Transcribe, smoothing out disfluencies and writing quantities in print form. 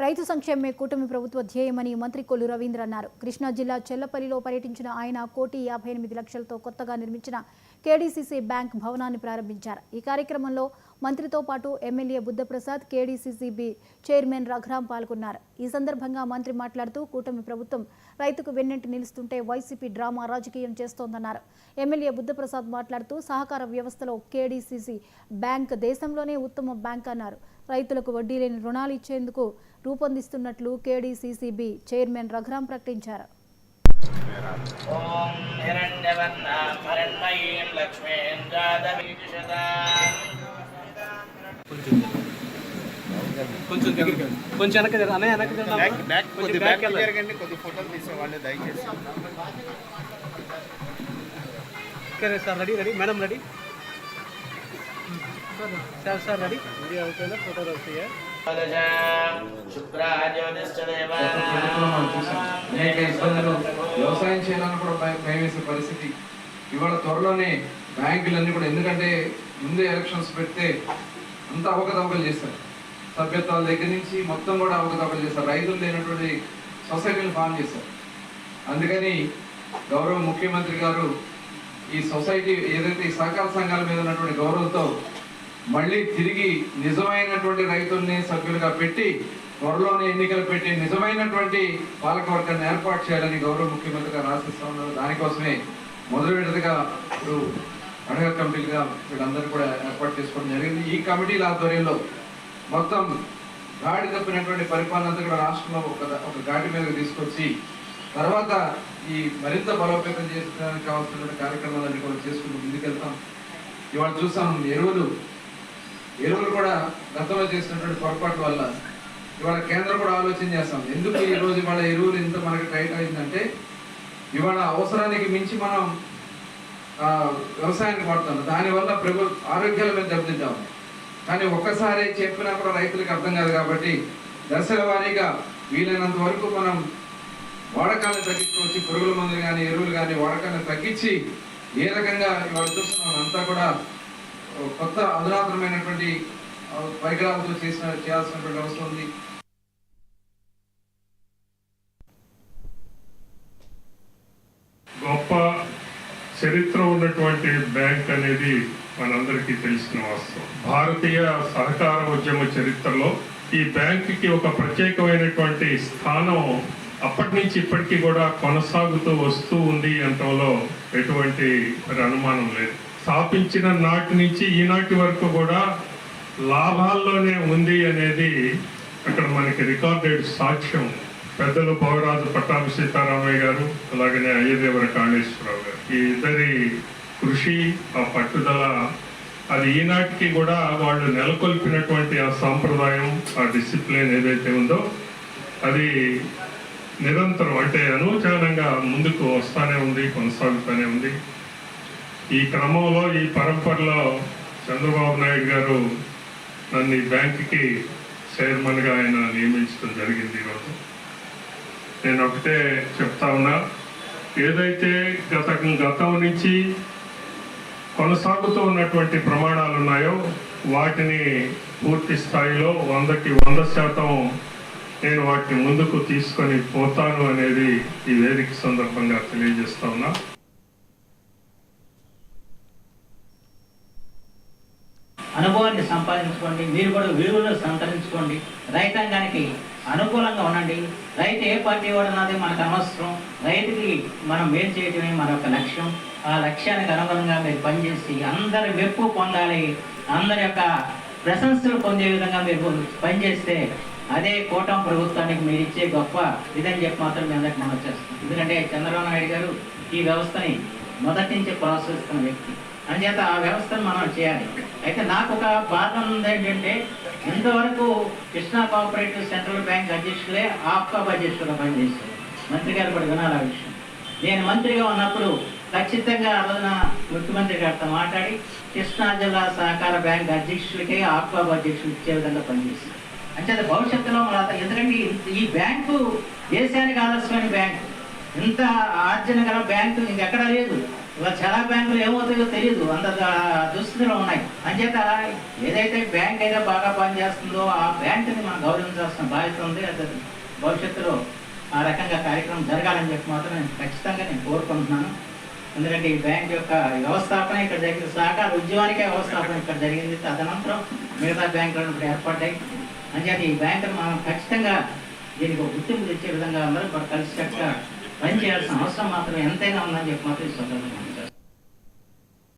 రైతు సంక్షేమమే కూటమి ప్రభుత్వ ధ్యేయమని మంత్రి కొల్లు రవీంద్ర అన్నారు. కృష్ణా జిల్లా చెల్లపల్లిలో పర్యటించిన ఆయన 1,58,00,000తో కొత్తగా నిర్మించిన కేడీసీసీ బ్యాంక్ భవనాన్ని ప్రారంభించారు. ఈ కార్యక్రమంలో మంత్రితో పాటు MLA Buddha Prasad, KDCCB chairman Raghuram పాల్గొన్నారు. ఈ సందర్భంగా మంత్రి మాట్లాడుతూ కూటమి ప్రభుత్వం రైతుకు వెన్నంటి నిలుస్తుంటే వైసీపీ డ్రామా రాజకీయం చేస్తోందన్నారు. ఎమ్మెల్యే బుద్ధప్రసాద్ మాట్లాడుతూ సహకార వ్యవస్థలో కేడీసీసీ బ్యాంక్ దేశంలోనే ఉత్తమ బ్యాంక్ అన్నారు. రైతులకు వడ్డీ లేని రుణాలు ఇచ్చేందుకు రూపొందిస్తున్నట్లు కేడీసీసీబీ చైర్మన్ రఘురాం ప్రకటించారు. Sir ready madam ready sir ready video అవుతుందా ఫోటోలు వస్తాయా? వ్యవసాయం చేయాలని కూడా భయం వేసే పరిస్థితి ఇవాళ త్వరలోనే బ్యాంకులన్నీ కూడా, ఎందుకంటే ముందే ఎలక్షన్స్ పెడితే అంత అవకతవకలు చేస్తారు. సభ్యత్వాల దగ్గర నుంచి మొత్తం కూడా అవకతవకలు చేస్తారు. రైతులు లేనటువంటి సొసైటీలు ఫామ్ చేస్తారు. అందుకని గౌరవ ముఖ్యమంత్రి గారు ఈ సొసైటీ ఏదైతే ఈ సహకార సంఘాల మీద ఉన్నటువంటి గౌరవంతో మళ్ళీ తిరిగి నిజమైనటువంటి రైతుల్ని సభ్యులుగా పెట్టి త్వరలోనే ఎన్నికలు పెట్టి నిజమైనటువంటి పాలకవర్గాన్ని ఏర్పాటు చేయాలని గౌరవ ముఖ్యమంత్రి గారు ఆశిస్తూ ఉన్నారు. దానికోసమే మొదటి విడతగా ఇప్పుడు అడగ కమిటీలుగా వీళ్ళందరూ కూడా ఏర్పాటు చేసుకోవడం జరిగింది. ఈ కమిటీల ఆధ్వర్యంలో మొత్తం గాడి తప్పినటువంటి పరిపాలన అంతా కూడా రాష్ట్రంలో ఒక గాడి మీదకి తీసుకొచ్చి తర్వాత ఈ మరింత బలోపేతం చేసుకోవడానికి కావాల్సినటువంటి కార్యక్రమాలన్నీ కూడా చేసుకుంటూ ముందుకెళ్తాం. ఇవాళ చూసాం ఎరువులు కూడా గతంలో చేసినటువంటి పొరపాటు వల్ల ఇవాళ కేంద్రం కూడా ఆలోచన చేస్తాం. ఎందుకు ఈ రోజు ఇవాళ ఎరువులు ఇంత మనకి టైట్ అయిందంటే ఇవాళ అవసరానికి మించి మనం వ్యవసాయానికి పడుతున్నాం. దానివల్ల ఆరోగ్యాల మీద దెబ్బతింటాం. కానీ ఒక్కసారి చెప్పినా కూడా రైతులకు అర్థం కాదు. కాబట్టి దశల వారీగా వీలైనంత వరకు మనం వాడకాన్ని తగ్గించుకోవచ్చు. పురుగుల మందులు కానీ ఎరువులు కానీ వాడకాన్ని తగ్గించి ఏ రకంగా ఇవాళ చూస్తున్నాం అంతా కూడా కొత్త అధునాతనమైనటువంటి పరికరాలతో చేయాల్సినటువంటి అవసరం ఉంది. గొప్ప చరిత్ర ఉన్నటువంటి బ్యాంక్ అనేది మనందరికీ తెలిసిన వాస్తవం. భారతీయ సహకార ఉద్యమ చరిత్రలో ఈ బ్యాంకుకి ఒక ప్రత్యేకమైనటువంటి స్థానం అప్పటి నుంచి ఇప్పటికీ కూడా కొనసాగుతూ వస్తూ ఉంది అనటంలో ఎటువంటి అనుమానం లేదు. స్థాపించిన నాటి నుంచి ఈనాటి వరకు కూడా లాభాల్లోనే ఉంది అనేది అక్కడ మనకి రికార్డెడ్ సాక్ష్యం. పెద్దలు భవరాజు పట్టాభి సీతారామయ్య గారు, అలాగనే అయ్యదేవర కాళేశ్వరరావు గారు, ఈ ఇద్దరి కృషి, ఆ పట్టుదల, అది ఈనాటికి కూడా వాళ్ళు నెలకొల్పినటువంటి ఆ సాంప్రదాయం, ఆ డిసిప్లిన్ ఏదైతే ఉందో అది నిరంతరం అంటే అనూచనంగా ముందుకు వస్తూనే ఉంది, కొనసాగుతూనే ఉంది. ఈ క్రమంలో ఈ పరంపరలో చంద్రబాబు నాయుడు గారు నన్ను ఈ బ్యాంకుకి చైర్మన్గా ఆయన నియమించడం జరిగింది. ఈరోజు నేను ఒకటే చెప్తా ఉన్నా, ఏదైతే గతం నుంచి కొనసాగుతూ ఉన్నటువంటి ప్రమాణాలు ఉన్నాయో వాటిని పూర్తి స్థాయిలో 100కి 100% నేను వాటిని ముందుకు తీసుకొని పోతాను అనేది ఈ వేదిక సందర్భంగా తెలియజేస్తా ఉన్నా. అనుభవాన్ని సంపాదించుకోండి, మీరు కూడా విలువలు సంతరించుకోండి, రైతాంగానికి అనుకూలంగా ఉండండి. రైతు ఏ పార్టీ వాడన్నది మనకు అనవసరం. రైతుకి మనం మేలు చేయడమే మన యొక్క లక్ష్యం. ఆ లక్ష్యానికి అనుగుణంగా మీరు పనిచేసి అందరి మెప్పు పొందాలి, అందరి యొక్క ప్రశంసలు పొందే విధంగా మీరు పనిచేస్తే అదే కూటమి ప్రభుత్వానికి మీరు ఇచ్చే గొప్ప ఇదని చెప్పి మాత్రం మీ అందరికి మనం వచ్చేస్తాం. ఎందుకంటే చంద్రబాబు నాయుడు గారు ఈ వ్యవస్థని మొదటి నుంచి ప్రోత్సహిస్తున్న వ్యక్తి. అందుచేత ఆ వ్యవస్థను మనం చేయాలి. అయితే నాకు ఒక బాధ ఉంది ఏంటంటే, ఇంతవరకు కృష్ణా కోఆపరేటివ్ సెంట్రల్ బ్యాంక్ అధ్యక్షులే ఆప్కా అధ్యక్షులుగా పనిచేశారు. మంత్రి గారు కూడా వినాలి ఆ విషయం. నేను మంత్రిగా ఉన్నప్పుడు ఖచ్చితంగా ఆ రోజున ముఖ్యమంత్రి గారితో మాట్లాడి కృష్ణా జిల్లా సహకార బ్యాంక్ అధ్యక్షులకే ఆప్కా అధ్యక్షులు ఇచ్చే విధంగా పనిచేశారు. అంటే భవిష్యత్తులో ఎందుకంటే ఈ బ్యాంకు దేశానికి ఆదర్శమైన బ్యాంకు, ఇంత ఆర్జన గల బ్యాంకు ఇంకెక్కడా లేదు. ఇవాళ చాలా బ్యాంకులు ఏమవుతాయో తెలియదు, అంత దుస్థితిలో ఉన్నాయి. అంచేత ఏదైతే బ్యాంక్ అయితే బాగా పనిచేస్తుందో ఆ బ్యాంకుని మనం గౌరవించాల్సిన బాధ్యత ఉంది. అది భవిష్యత్తులో ఆ రకంగా కార్యక్రమం జరగాలని చెప్పి మాత్రం నేను కోరుకుంటున్నాను. ఎందుకంటే ఈ బ్యాంక్ యొక్క వ్యవస్థాపన ఇక్కడ జరిగింది, సహకార ఉద్యమానికే వ్యవస్థాపన ఇక్కడ జరిగింది. తదనంతరం మిగతా బ్యాంకులను కూడా ఏర్పడ్డాయి. అంచేత ఈ బ్యాంకును మనం ఖచ్చితంగా దీనికి ఒక గుర్తింపు తెచ్చే విధంగా అందరూ కలిసి చక్కగా పనిచేయాల్సిన అవసరం మాత్రం ఎంతైనా ఉందని చెప్పి మాత్రం ఈ సందర్భంగా